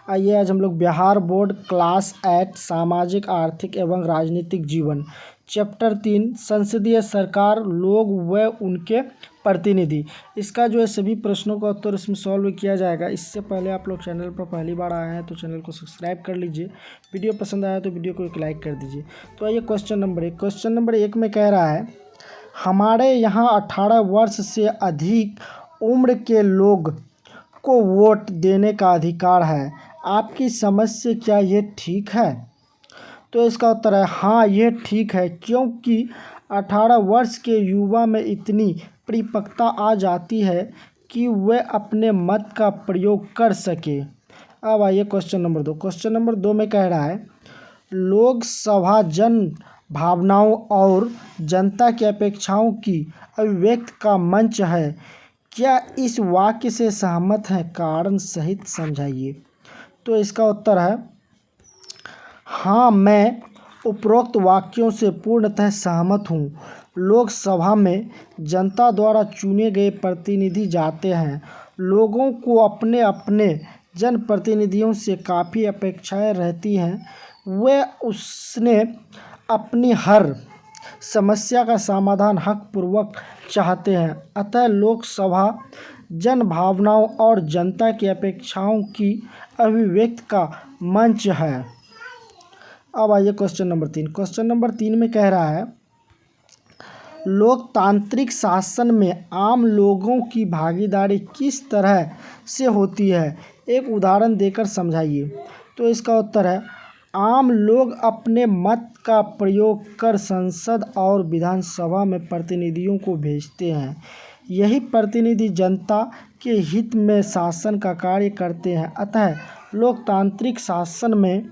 आइए आज हम लोग बिहार बोर्ड क्लास 8 सामाजिक आर्थिक एवं राजनीतिक जीवन चैप्टर 3 संसदीय सरकार लोग व उनके प्रतिनिधि, इसका जो है सभी प्रश्नों का उत्तर इसमें सॉल्व किया जाएगा। इससे पहले आप लोग चैनल पर पहली बार आए हैं तो चैनल को सब्सक्राइब कर लीजिए, वीडियो पसंद आया तो वीडियो को एक लाइक कर दीजिए। तो आइए क्वेश्चन नंबर एक में कह रहा है, हमारे यहाँ 18 वर्ष से अधिक उम्र के लोग को वोट देने का अधिकार है, आपकी समझ से क्या ये ठीक है? तो इसका उत्तर है हाँ, ये ठीक है, क्योंकि 18 वर्ष के युवा में इतनी परिपक्वता आ जाती है कि वे अपने मत का प्रयोग कर सके। अब आइए क्वेश्चन नंबर दो में कह रहा है, लोकसभा जन भावनाओं और जनता की अपेक्षाओं की अभिव्यक्ति का मंच है, क्या इस वाक्य से सहमत हैं? कारण सहित समझाइए। तो इसका उत्तर है हाँ, मैं उपरोक्त वाक्यों से पूर्णतः सहमत हूँ। लोकसभा में जनता द्वारा चुने गए प्रतिनिधि जाते हैं। लोगों को अपने अपने जनप्रतिनिधियों से काफ़ी अपेक्षाएं रहती हैं। वे उसने अपनी हर समस्या का समाधान हक पूर्वक चाहते हैं। अतः लोकसभा जन भावनाओं और जनता की अपेक्षाओं की अभिव्यक्ति का मंच है। अब आइए क्वेश्चन नंबर तीन में कह रहा है, लोकतांत्रिक शासन में आम लोगों की भागीदारी किस तरह से होती है, एक उदाहरण देकर समझाइए। तो इसका उत्तर है आम लोग अपने मत का प्रयोग कर संसद और विधानसभा में प्रतिनिधियों को भेजते हैं। यही प्रतिनिधि जनता के हित में शासन का कार्य करते हैं। अतः लोकतांत्रिक शासन में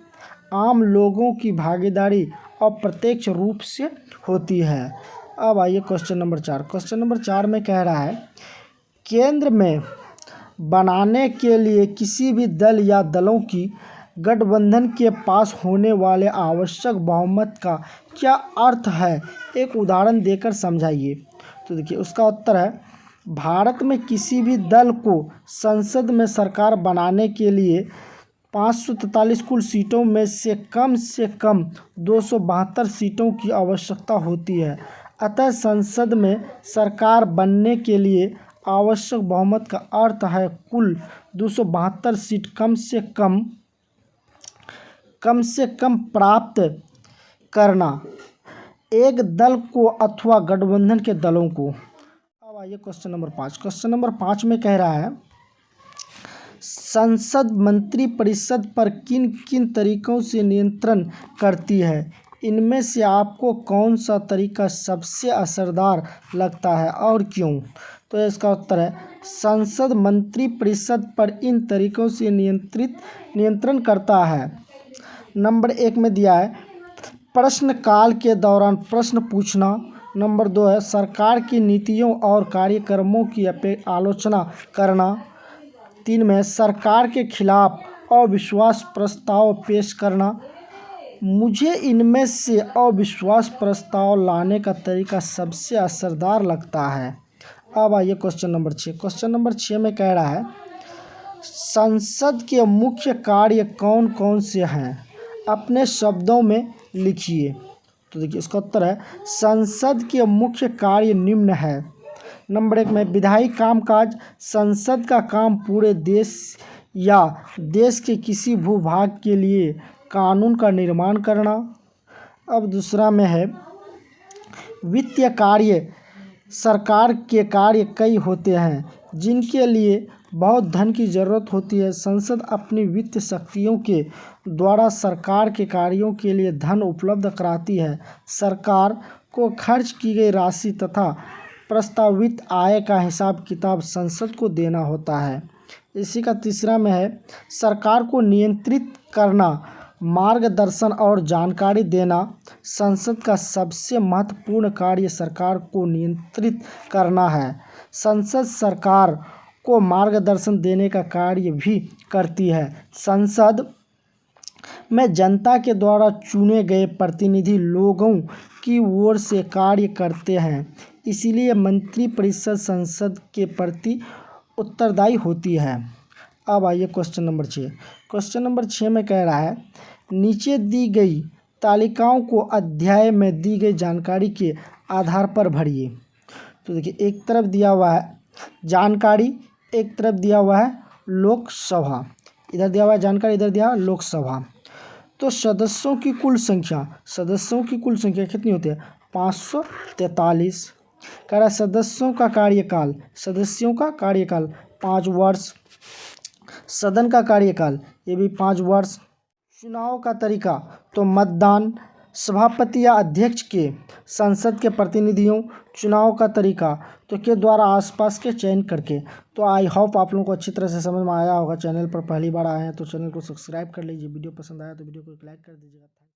आम लोगों की भागीदारी अप्रत्यक्ष रूप से होती है। अब आइए क्वेश्चन नंबर चार में कह रहा है, केंद्र में बनाने के लिए किसी भी दल या दलों की गठबंधन के पास होने वाले आवश्यक बहुमत का क्या अर्थ है, एक उदाहरण देकर समझाइए। तो देखिए उसका उत्तर है, भारत में किसी भी दल को संसद में सरकार बनाने के लिए 543 कुल सीटों में से कम 272 सीटों की आवश्यकता होती है। अतः संसद में सरकार बनने के लिए आवश्यक बहुमत का अर्थ है कुल 272 सीट कम से कम प्राप्त करना एक दल को अथवा गठबंधन के दलों को। अब आइए क्वेश्चन नंबर 5 में कह रहा है, संसद मंत्रिपरिषद पर किन किन तरीकों से नियंत्रण करती है, इनमें से आपको कौन सा तरीका सबसे असरदार लगता है और क्यों? तो इसका उत्तर है संसद मंत्रिपरिषद पर इन तरीकों से नियंत्रण करता है। नंबर 1 में दिया है प्रश्नकाल के दौरान प्रश्न पूछना। नंबर 2 है सरकार की नीतियों और कार्यक्रमों की आलोचना करना। 3 में सरकार के खिलाफ अविश्वास प्रस्ताव पेश करना। मुझे इनमें से अविश्वास प्रस्ताव लाने का तरीका सबसे असरदार लगता है। अब आइए क्वेश्चन नंबर 6 में कह रहा है, संसद के मुख्य कार्य कौन कौन से हैं, अपने शब्दों में लिखिए। तो देखिए इसका उत्तर है संसद के मुख्य कार्य निम्न है। नंबर 1 में विधायी कामकाज, संसद का काम पूरे देश या देश के किसी भूभाग के लिए कानून का निर्माण करना। अब दूसरा में है वित्तीय कार्य, सरकार के कार्य कई होते हैं जिनके लिए बहुत धन की ज़रूरत होती है। संसद अपनी वित्त शक्तियों के द्वारा सरकार के कार्यों के लिए धन उपलब्ध कराती है। सरकार को खर्च की गई राशि तथा प्रस्तावित आय का हिसाब किताब संसद को देना होता है। इसी का तीसरा में है सरकार को नियंत्रित करना, मार्गदर्शन और जानकारी देना। संसद का सबसे महत्वपूर्ण कार्य सरकार को नियंत्रित करना है। संसद सरकार को मार्गदर्शन देने का कार्य भी करती है। संसद में जनता के द्वारा चुने गए प्रतिनिधि लोगों की ओर से कार्य करते हैं, इसलिए मंत्रिपरिषद संसद के प्रति उत्तरदायी होती है। अब आइए क्वेश्चन नंबर 6। क्वेश्चन नंबर 6 में कह रहा है नीचे दी गई तालिकाओं को अध्याय में दी गई जानकारी के आधार पर भरिए। तो देखिए एक तरफ दिया हुआ है जानकारी, एक तरफ दिया हुआ है लोकसभा, इधर दिया हुआ है जानकारी, इधर दिया हुआ है लोकसभा। तो सदस्यों की कुल संख्या कितनी होती है? 543। कह रहा है सदस्यों का कार्यकाल 5 वर्ष, सदन का कार्यकाल ये भी 5 वर्ष। चुनाव का तरीका तो मतदान, सभापति या अध्यक्ष के संसद के प्रतिनिधियों, चुनाव का तरीका तो के द्वारा आसपास के चयन करके। तो आई होप आप लोगों को अच्छी तरह से समझ में आया होगा। चैनल पर पहली बार आए हैं तो चैनल को सब्सक्राइब कर लीजिए। वीडियो पसंद आया तो वीडियो को लाइक कर दीजिएगा।